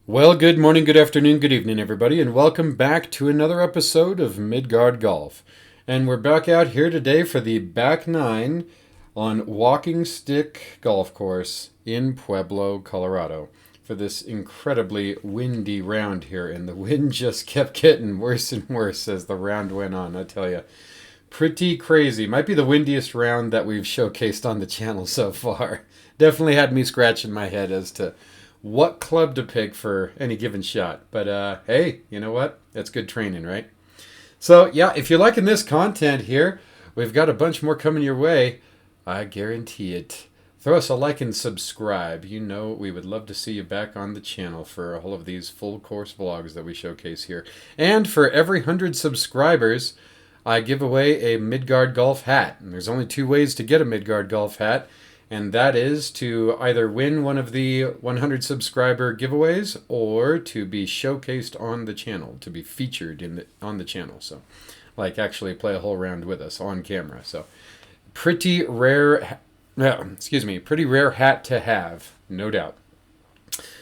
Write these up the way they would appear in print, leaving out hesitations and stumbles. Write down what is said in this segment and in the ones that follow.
Well, good morning, good afternoon, good evening, everybody, and welcome back to another episode of Midgard Golf. And we're back out here today for the back nine on Walking Stick Golf Course in Pueblo, Colorado, for this incredibly windy round here. And the wind just kept getting worse and worse as the round went on, I tell you. Pretty crazy. Might be the windiest round that we've showcased on the channel so far. Definitely had me scratching my head as to what club to pick for any given shot. But hey, you know what? That's good training, right? So yeah, if you're liking this content here, we've got a bunch more coming your way. I guarantee it. Throw us a like and subscribe. You know we would love to see you back on the channel for all of these full course vlogs that we showcase here. And for every 100 subscribers, I give away a Midgard Golf hat. And there's only two ways to get a Midgard Golf hat. And that is to either win one of the 100 subscriber giveaways or to be showcased on the channel, to be featured on the channel. So, like actually play a whole round with us on camera. So, pretty rare, pretty rare hat to have, no doubt.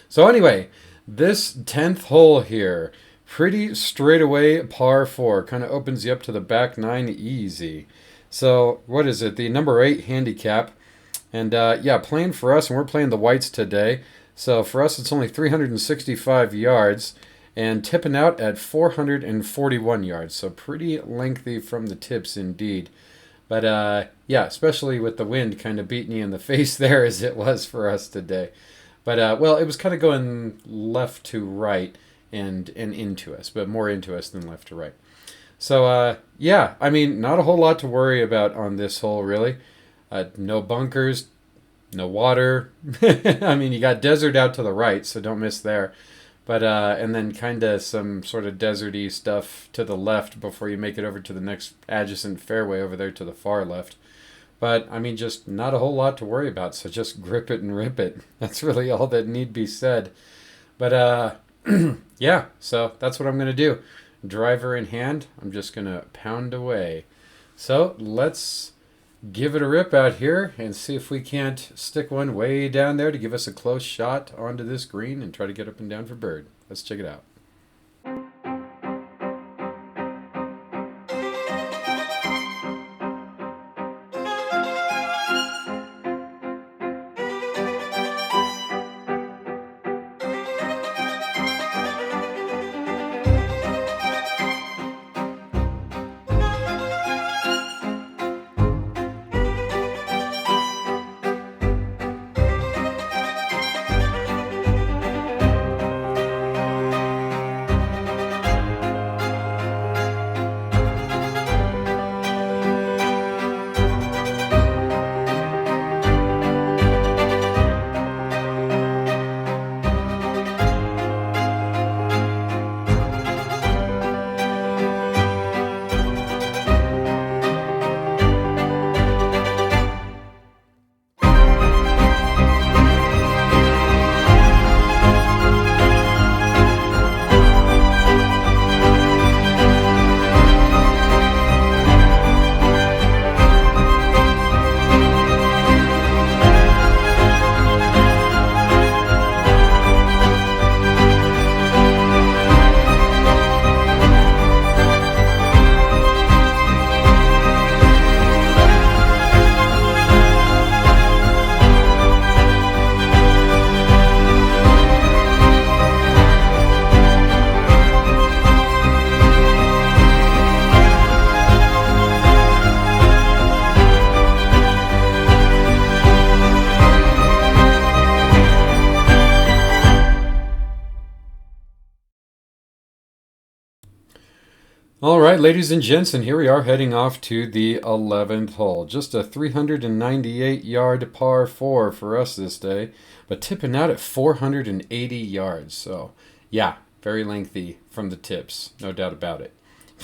So anyway, this 10th hole here, pretty straightaway par 4, kind of opens you up to the back 9 easy. So, what is it? The number 8 handicap. And yeah, playing for us, and we're playing the whites today. So for us, it's only 365 yards and tipping out at 441 yards. So pretty lengthy from the tips indeed. But yeah, especially with the wind kind of beating you in the face there as it was for us today. But well, it was kind of going left to right and into us, but more into us than left to right. So yeah, I mean, not a whole lot to worry about on this hole, really. No bunkers, no water. I mean, you got desert out to the right, so don't miss there. But and then kind of some sort of deserty stuff to the left before you make it over to the next adjacent fairway over there to the far left. But I mean, just not a whole lot to worry about. So just grip it and rip it. That's really all that need be said. But yeah, so that's what I'm gonna do. Driver in hand, I'm just gonna pound away. So let's give it a rip out here and see if we can't stick one way down there to give us a close shot onto this green and try to get up and down for bird. Let's check it out. All right, ladies and gents, and here we are heading off to the 11th hole. Just a 398-yard par 4 for us this day, but tipping out at 480 yards. So, yeah, very lengthy from the tips, no doubt about it.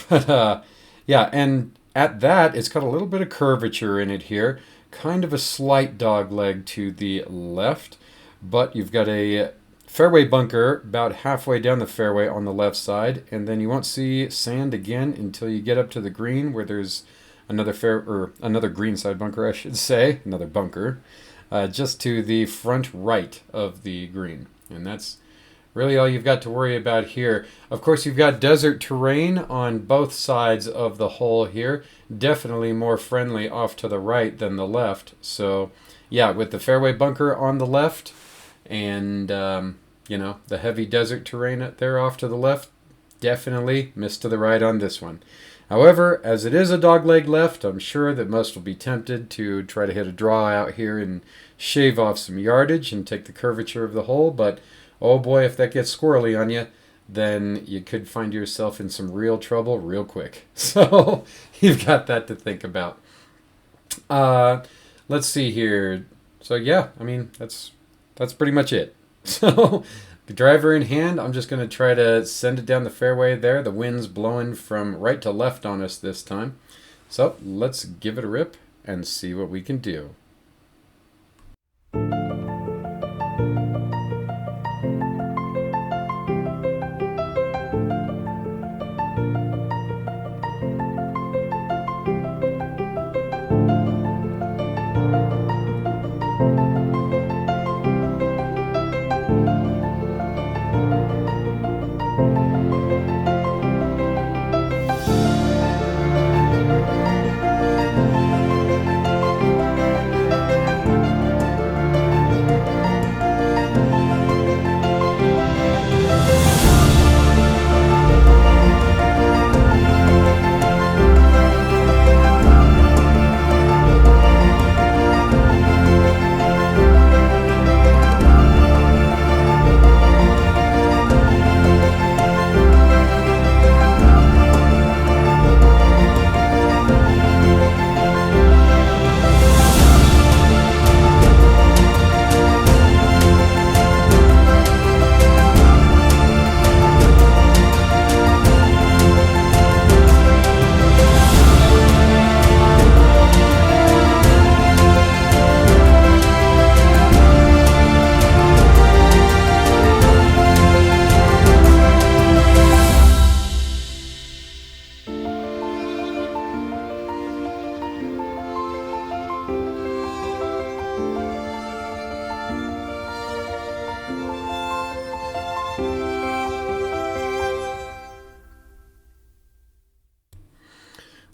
But, yeah, and at that, it's got a little bit of curvature in it here, kind of a slight dog leg to the left, but you've got a fairway bunker about halfway down the fairway on the left side, and then you won't see sand again until you get up to the green where there's another greenside bunker, I should say, another bunker, just to the front right of the green. And that's really all you've got to worry about here. Of course, you've got desert terrain on both sides of the hole here. Definitely more friendly off to the right than the left. So, yeah, with the fairway bunker on the left and, the heavy desert terrain up there off to the left, definitely miss to the right on this one. However, as it is a dogleg left, I'm sure that most will be tempted to try to hit a draw out here and shave off some yardage and take the curvature of the hole, but oh boy, if that gets squirrely on you, then you could find yourself in some real trouble real quick. So you've got that to think about. Let's see here. So yeah, I mean, that's pretty much it. So the driver in hand, I'm just going to try to send it down the fairway there. The wind's blowing from right to left on us this time. So let's give it a rip and see what we can do.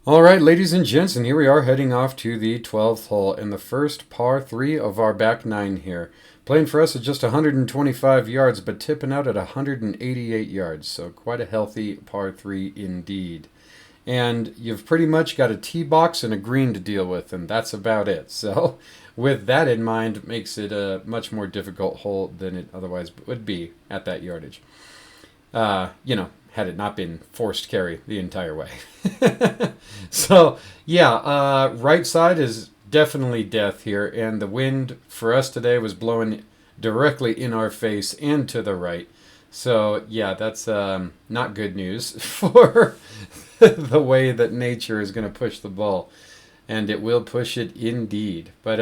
All right, ladies and gents, and here we are heading off to the 12th hole in the first par 3 of our back 9 here. Playing for us at just 125 yards, but tipping out at 188 yards, so quite a healthy par 3 indeed. And you've pretty much got a tee box and a green to deal with, and that's about it. So with that in mind, it makes it a much more difficult hole than it otherwise would be at that yardage. Had it not been forced carry the entire way. So, yeah, right side is definitely death here, and the wind for us today was blowing directly in our face and to the right. So, yeah, that's not good news for the way that nature is going to push the ball, and it will push it indeed. But,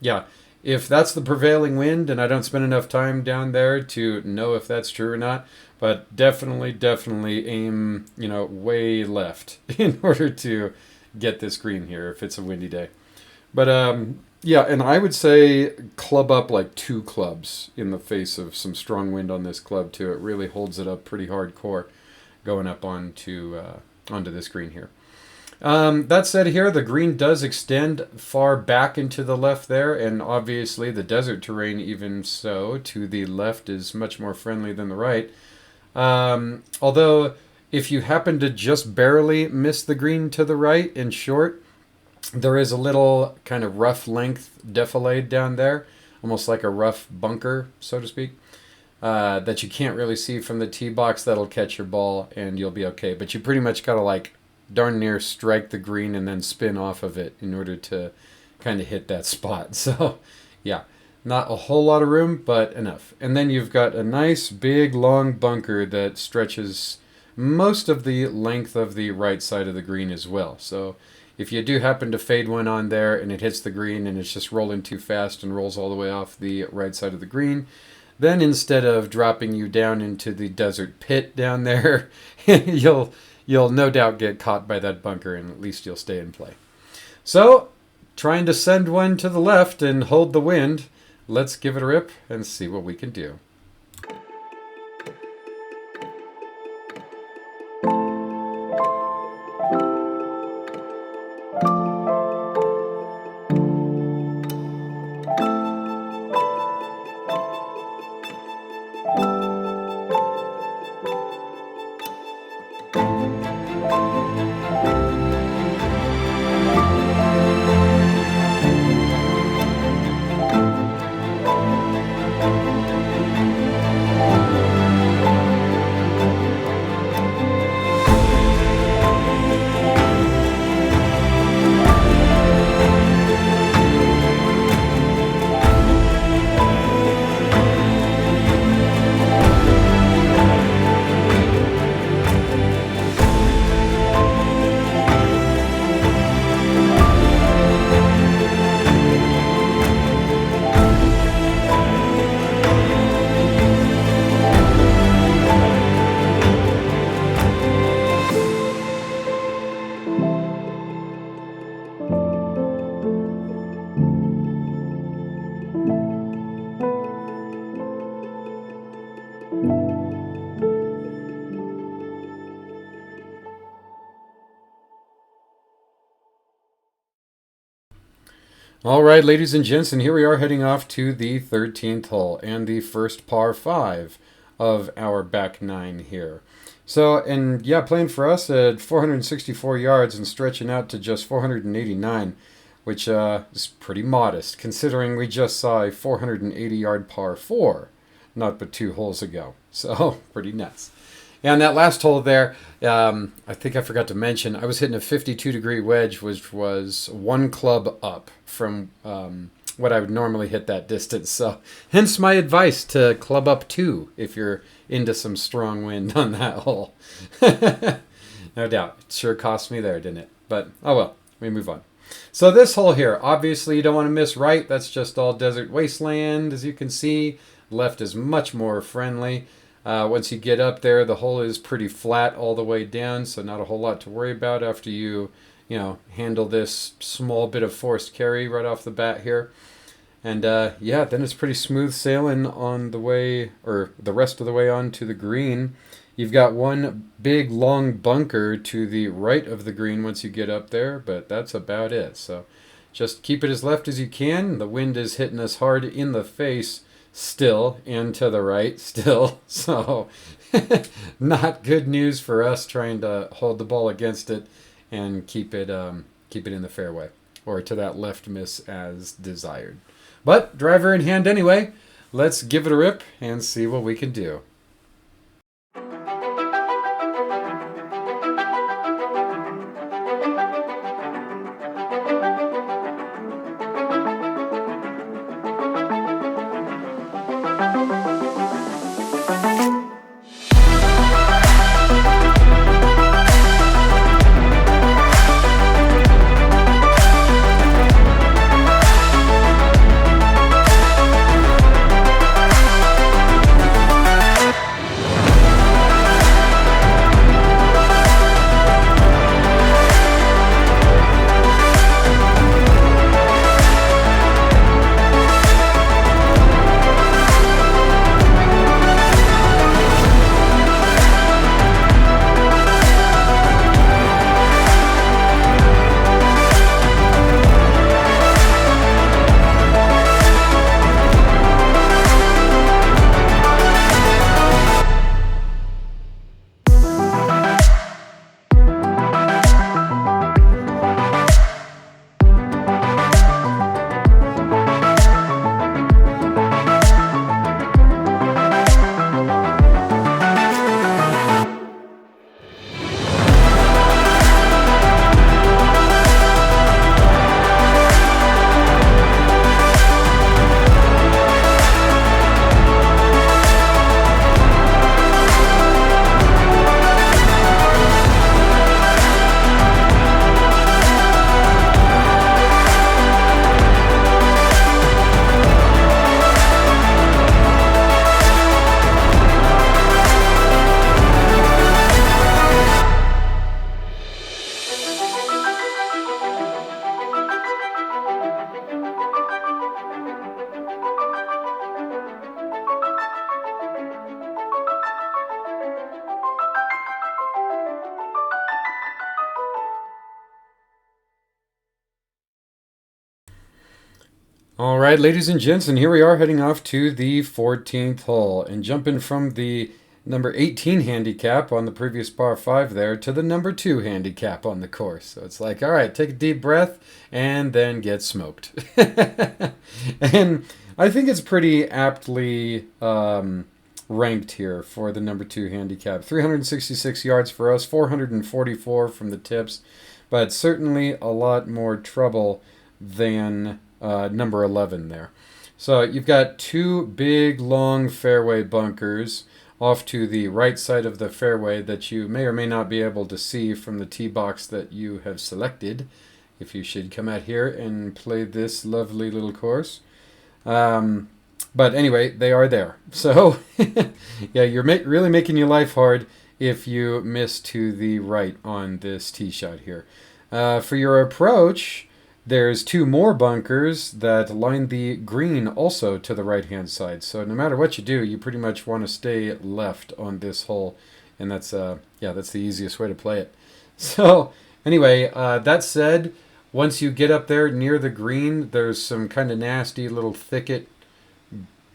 yeah, if that's the prevailing wind, and I don't spend enough time down there to know if that's true or not, but definitely aim, way left in order to get this green here if it's a windy day. But, yeah, and I would say club up like 2 clubs in the face of some strong wind on this club, too. It really holds it up pretty hardcore going up onto this green here. That said here, the green does extend far back into the left there, and obviously the desert terrain even so to the left is much more friendly than the right. Although if you happen to just barely miss the green to the right in short, there is a little kind of rough length defilade down there, almost like a rough bunker, so to speak, that you can't really see from the tee box. That'll catch your ball and you'll be okay. But you pretty much got to darn near strike the green and then spin off of it in order to kind of hit that spot. So, yeah. Not a whole lot of room, but enough. And then you've got a nice, big, long bunker that stretches most of the length of the right side of the green as well. So if you do happen to fade one on there and it hits the green and it's just rolling too fast and rolls all the way off the right side of the green, then instead of dropping you down into the desert pit down there, you'll no doubt get caught by that bunker, and at least you'll stay in play. So, trying to send one to the left and hold the wind. Let's give it a rip and see what we can do. All right, ladies and gents, and here we are heading off to the 13th hole and the first par 5 of our back 9 here. So, and yeah, playing for us at 464 yards and stretching out to just 489, which is pretty modest considering we just saw a 480-yard par 4 not but 2 holes ago. So, pretty nuts. Yeah, on that last hole there, I think I forgot to mention, I was hitting a 52-degree wedge, which was 1 club up from what I would normally hit that distance. So, hence my advice to club up 2 if you're into some strong wind on that hole. No doubt. It sure cost me there, didn't it? But, oh well, we move on. So this hole here, obviously you don't want to miss right. That's just all desert wasteland, as you can see. Left is much more friendly. Once you get up there, the hole is pretty flat all the way down, so not a whole lot to worry about after you handle this small bit of forced carry right off the bat here. And yeah, then it's pretty smooth sailing on the way, or the rest of the way on to the green. You've got one big long bunker to the right of the green once you get up there, but that's about it. So just keep it as left as you can. The wind is hitting us hard in the face still, and to the right still, so not good news for us trying to hold the ball against it and keep it in the fairway, or to that left miss as desired. But driver in hand anyway, let's give it a rip and see what we can do. All right, ladies and gents, and here we are heading off to the 14th hole and jumping from the number 18 handicap on the previous par 5 there to the number 2 handicap on the course. So it's like, all right, take a deep breath and then get smoked. And I think it's pretty aptly ranked here for the number 2 handicap. 366 yards for us, 444 from the tips, but certainly a lot more trouble than number 11 there. So you've got two big long fairway bunkers off to the right side of the fairway that you may or may not be able to see from the tee box that you have selected if you should come out here and play this lovely little course. But anyway, they are there. So yeah, you're really making your life hard if you miss to the right on this tee shot here. For your approach, there's two more bunkers that line the green also to the right-hand side. So no matter what you do, you pretty much want to stay left on this hole. And that's the easiest way to play it. So anyway, that said, once you get up there near the green, there's some kind of nasty little thicket,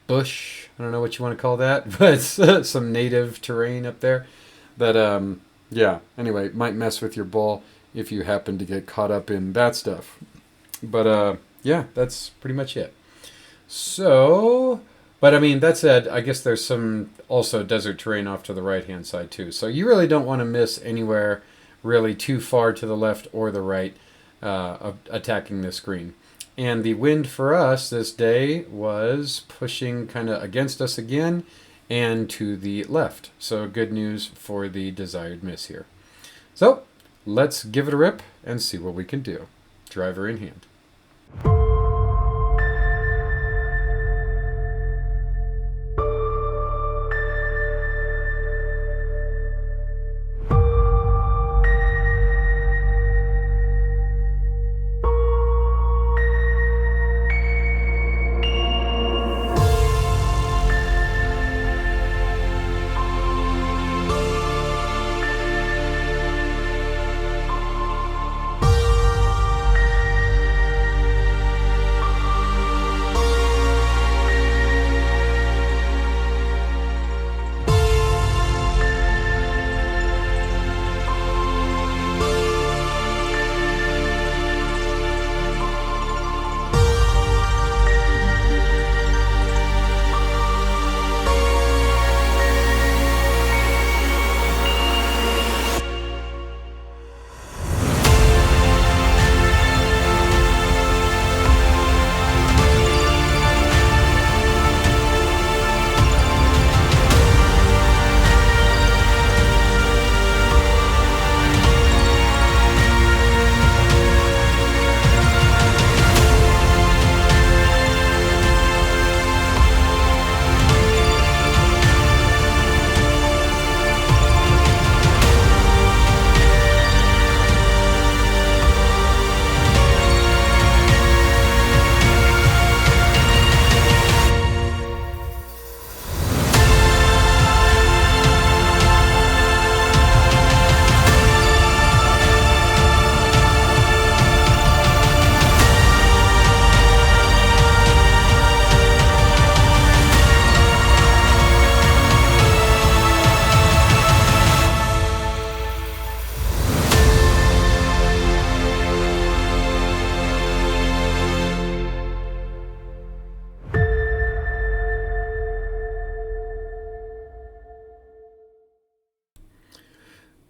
bush, I don't know what you want to call that, but some native terrain up there that, anyway, might mess with your ball if you happen to get caught up in that stuff. But that's pretty much it. So, but I mean, that said, I guess there's some also desert terrain off to the right-hand side too. So you really don't want to miss anywhere really too far to the left or the right of attacking this green. And the wind for us this day was pushing kind of against us again and to the left. So good news for the desired miss here. So let's give it a rip and see what we can do. Driver in hand.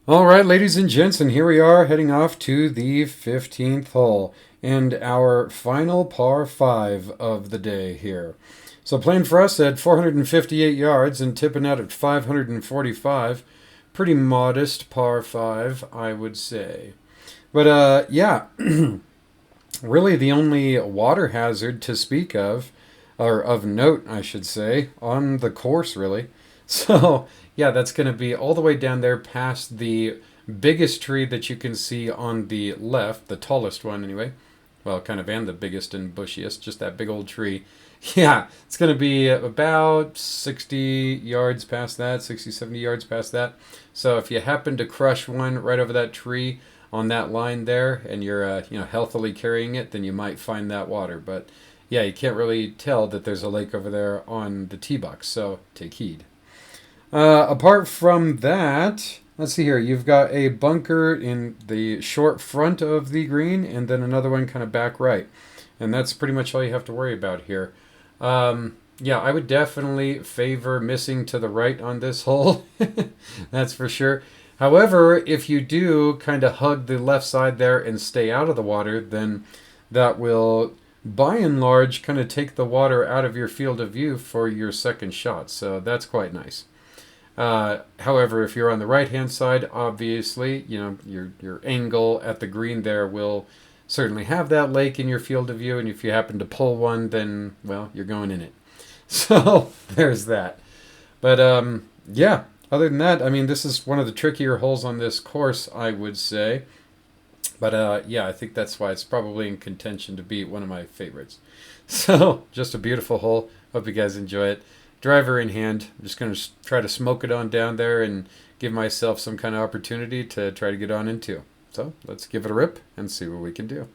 All right, ladies and gents, and here we are heading off to the 15th hole and our final par 5 of the day here. So playing for us at 458 yards and tipping out at 545. Pretty modest par 5, I would say. But really the only water hazard to speak of, or of note, I should say, on the course, really. So yeah, that's going to be all the way down there past the biggest tree that you can see on the left, the tallest one anyway. Well, kind of, and the biggest and bushiest, just that big old tree. Yeah, it's going to be about 60 yards past that, 60, 70 yards past that. So if you happen to crush one right over that tree on that line there and you're healthily carrying it, then you might find that water. But yeah, you can't really tell that there's a lake over there on the tee box, so take heed. Apart from that, let's see here. You've got a bunker in the short front of the green, and then another one kind of back right. And that's pretty much all you have to worry about here. Yeah, I would definitely favor missing to the right on this hole. That's for sure. However, if you do kind of hug the left side there and stay out of the water, then that will, by and large, kind of take the water out of your field of view for your second shot. So that's quite nice. However, if you're on the right-hand side, obviously, you know, your angle at the green there will certainly have that lake in your field of view, and if you happen to pull one, then, well, you're going in it. So there's that. But yeah, other than that, I mean, this is one of the trickier holes on this course, I would say. But yeah, I think that's why it's probably in contention to be one of my favorites. So just a beautiful hole. Hope you guys enjoy it. Driver in hand. I'm just going to try to smoke it on down there and give myself some kind of opportunity to try to get on into. So let's give it a rip and see what we can do.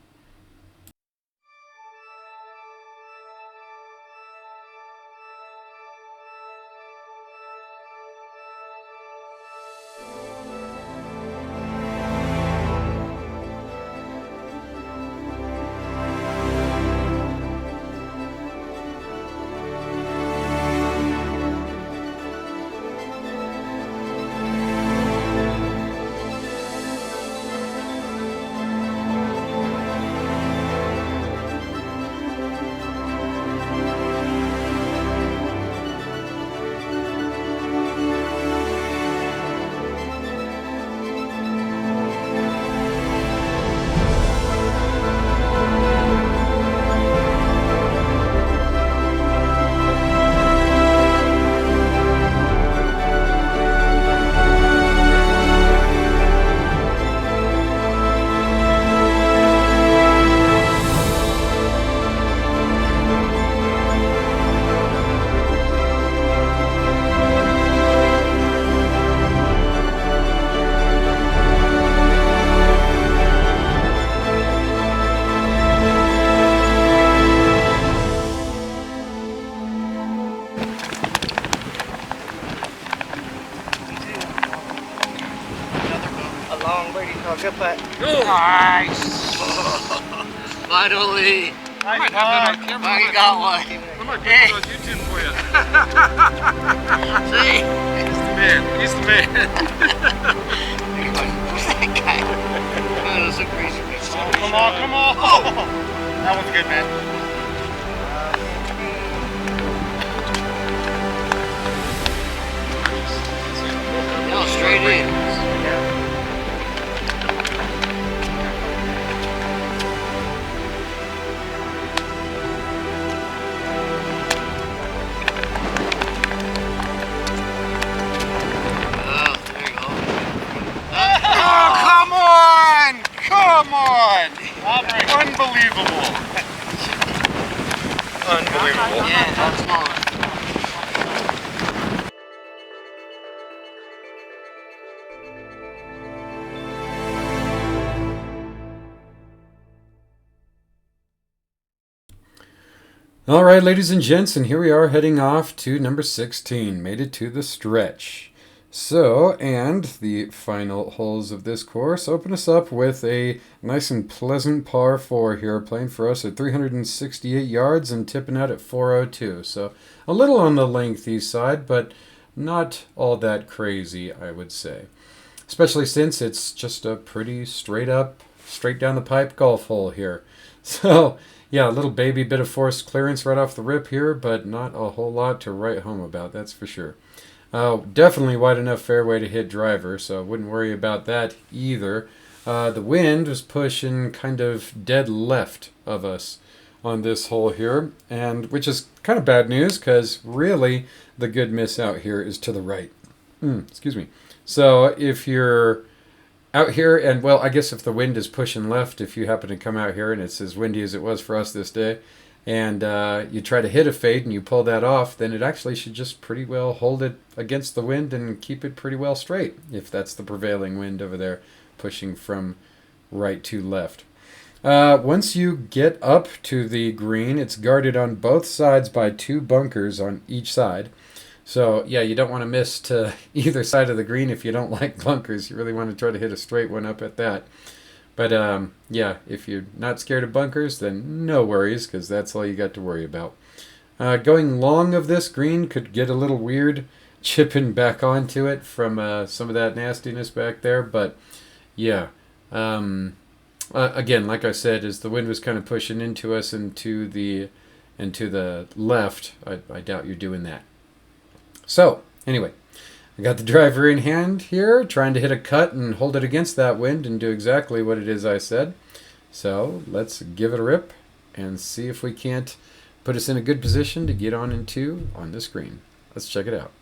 Good putt. Nice! Finally! I might have that on camera. Finally got one. I might put it on YouTube for you. See? He's the man. He's the man. Who's that guy? Oh, that was so crazy. Come on, come on. Oh. That one's good, man. No, straight in. Come on! Unbelievable! Unbelievable. Yeah, that's smaller. All right, ladies and gents, and here we are heading off to number 16. Made it to the stretch. So, and the final holes of this course open us up with a nice and pleasant par 4 here, playing for us at 368 yards and tipping out at 402. So, a little on the lengthy side, but not all that crazy, I would say. Especially since it's just a pretty straight up, straight down the pipe golf hole here. So, yeah, a little baby bit of forced clearance right off the rip here, but not a whole lot to write home about, that's for sure. Definitely wide enough fairway to hit driver, so I wouldn't worry about that either. The wind was pushing kind of dead left of us on this hole here, and which is kind of bad news because really the good miss out here is to the right. Excuse me. So if you're out here, and well, I guess if the wind is pushing left, if you happen to come out here and it's as windy as it was for us this day, and you try to hit a fade and you pull that off, then it actually should just pretty well hold it against the wind and keep it pretty well straight, if that's the prevailing wind over there pushing from right to left. Once you get up to the green, it's guarded on both sides by two bunkers on each side. So, yeah, you don't want to miss to either side of the green if you don't like bunkers. You really want to try to hit a straight one up at that. But, yeah, if you're not scared of bunkers, then no worries, because that's all you got to worry about. Going long of this green could get a little weird, chipping back onto it from some of that nastiness back there. But, yeah. Again, like I said, as the wind was kind of pushing into us and to the left, I doubt you're doing that. So, anyway, I got the driver in hand here, trying to hit a cut and hold it against that wind and do exactly what it is I said. So, let's give it a rip and see if we can't put us in a good position to get on the screen. Let's check it out.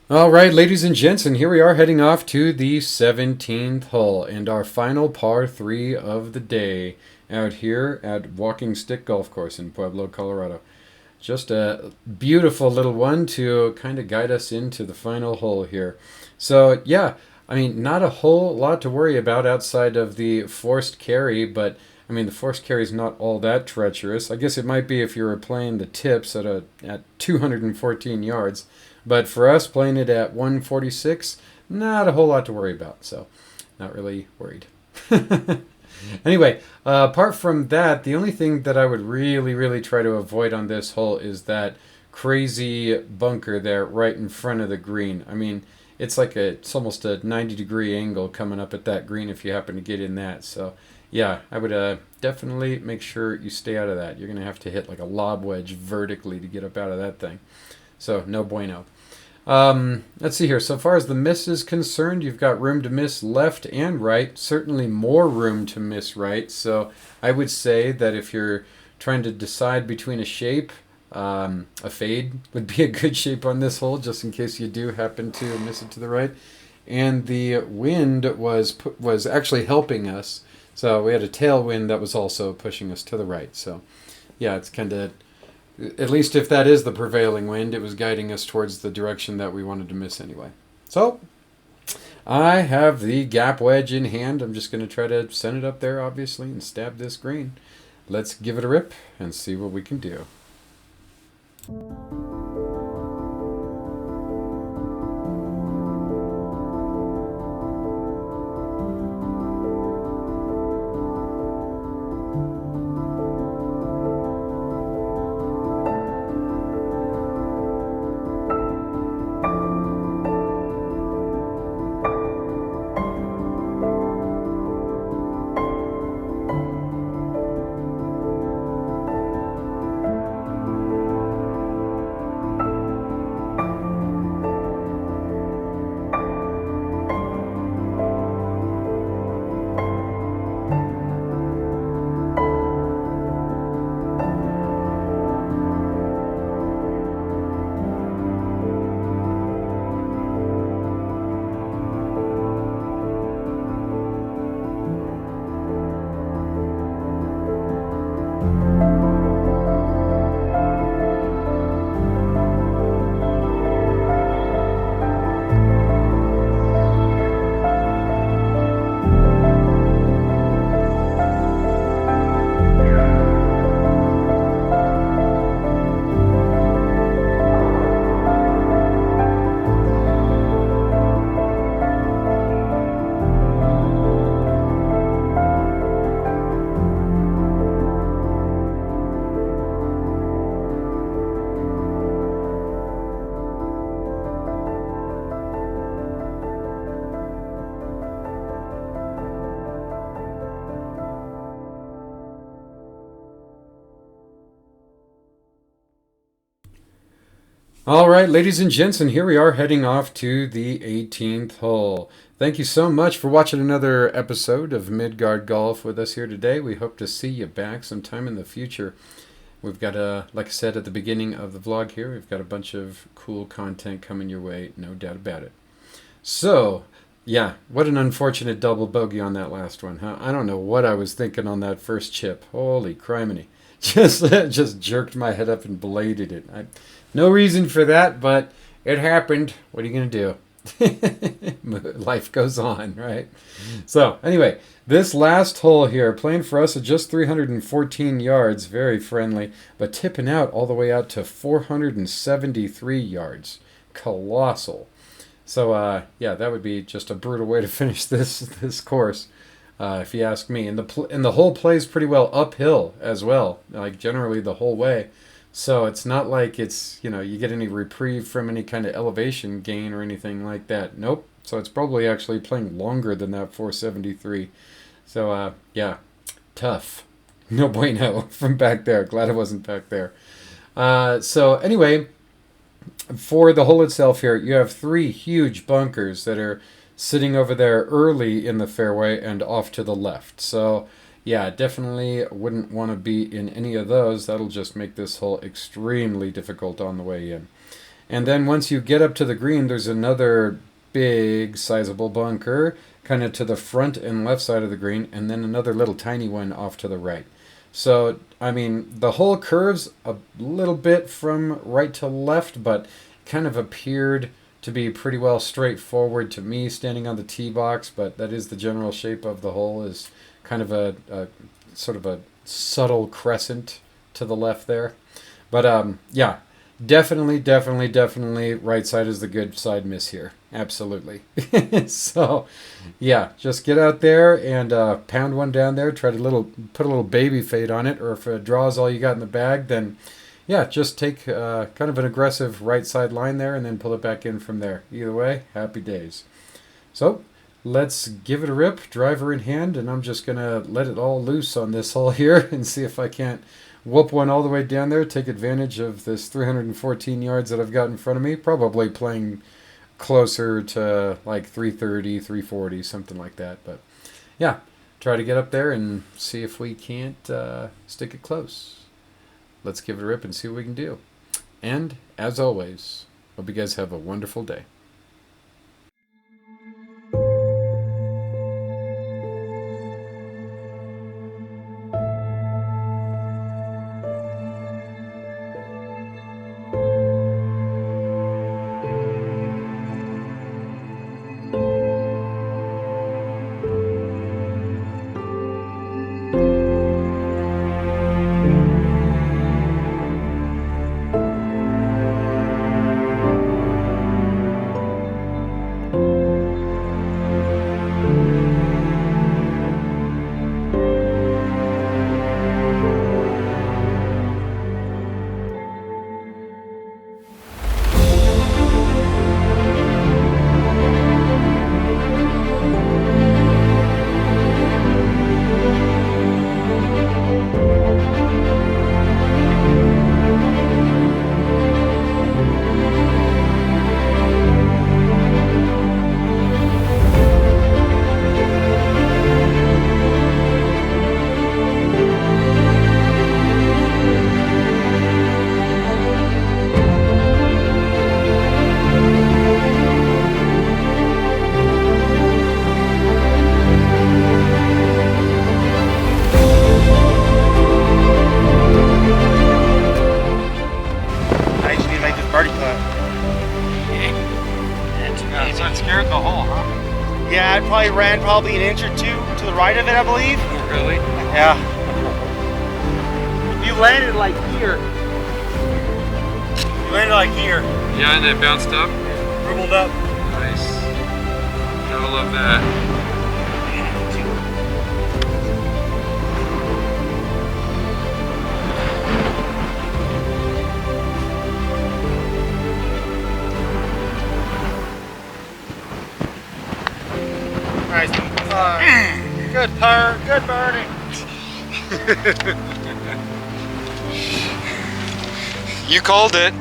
All right, ladies and gents, and here we are heading off to the 17th hole and our final par 3 of the day out here at Walking Stick Golf Course in Pueblo, Colorado. Just a beautiful little one to kind of guide us into the final hole here. So, yeah, I mean, not a whole lot to worry about outside of the forced carry, but I mean, the forced carry is not all that treacherous. I guess it might be if you were playing the tips at 214 yards. But for us, playing it at 146, not a whole lot to worry about. So, not really worried. Anyway, apart from that, the only thing that I would really try to avoid on this hole is that crazy bunker there right in front of the green. I mean, it's almost a 90-degree angle coming up at that green if you happen to get in that. So, yeah, I would definitely make sure you stay out of that. You're going to have to hit like a lob wedge vertically to get up out of that thing. So, no bueno. Let's see here. So far as the miss is concerned, you've got room to miss left and right. Certainly more room to miss right. So I would say that if you're trying to decide between a shape, a fade would be a good shape on this hole, just in case you do happen to miss it to the right. And the wind was actually helping us. So we had a tailwind that was also pushing us to the right. So yeah, it's kind of... At least if that is the prevailing wind, it was guiding us towards the direction that we wanted to miss anyway. So, I have the gap wedge in hand. I'm just going to try to send it up there, obviously, and stab this green. Let's give it a rip and see what we can do. All right, ladies and gents, and here we are heading off to the 18th hole. Thank you so much for watching another episode of Midgard Golf with us here today. We hope to see you back sometime in the future. We've got like I said at the beginning of the vlog here, we've got a bunch of cool content coming your way, no doubt about it. So, yeah, what an unfortunate double bogey on that last one, huh? I don't know what I was thinking on that first chip. Holy criminy. Just jerked my head up and bladed it. No reason for that, but it happened. What are you going to do? Life goes on, right? So, anyway, this last hole here, playing for us at just 314 yards, very friendly, but tipping out all the way out to 473 yards. Colossal. So, yeah, that would be just a brutal way to finish this course, if you ask me. And the hole plays pretty well uphill as well, like generally the whole way. So it's not like it's, you get any reprieve from any kind of elevation gain or anything like that. Nope. So it's probably actually playing longer than that 473. So, yeah, tough. No bueno from back there. Glad I wasn't back there. So anyway, for the hole itself here, you have 3 huge bunkers that are sitting over there early in the fairway and off to the left. So yeah, definitely wouldn't want to be in any of those. That'll just make this hole extremely difficult on the way in. And then once you get up to the green, there's another big sizable bunker kind of to the front and left side of the green, and then another little tiny one off to the right. So, I mean, the hole curves a little bit from right to left, but kind of appeared to be pretty well straightforward to me standing on the tee box, but that is the general shape of the hole, is kind of a sort of a subtle crescent to the left there. But yeah, definitely right side is the good side miss here. Absolutely. So yeah, just get out there and pound one down there. Try to put a little baby fade on it, or if it draws all you got in the bag, then yeah, just take kind of an aggressive right side line there and then pull it back in from there. Either way, happy days. So let's give it a rip, driver in hand, and I'm just going to let it all loose on this hole here and see if I can't whoop one all the way down there, take advantage of this 314 yards that I've got in front of me, probably playing closer to like 330, 340, something like that. But yeah, try to get up there and see if we can't stick it close. Let's give it a rip and see what we can do. And as always, hope you guys have a wonderful day. Yeah, I probably ran an inch or 2 to the right of it, I believe. Really? Yeah. You landed like here. You landed like here. Yeah, and then bounced up. Dribbled up. Nice. Gotta love that. Nice. Good purr. Good birdie. You called it.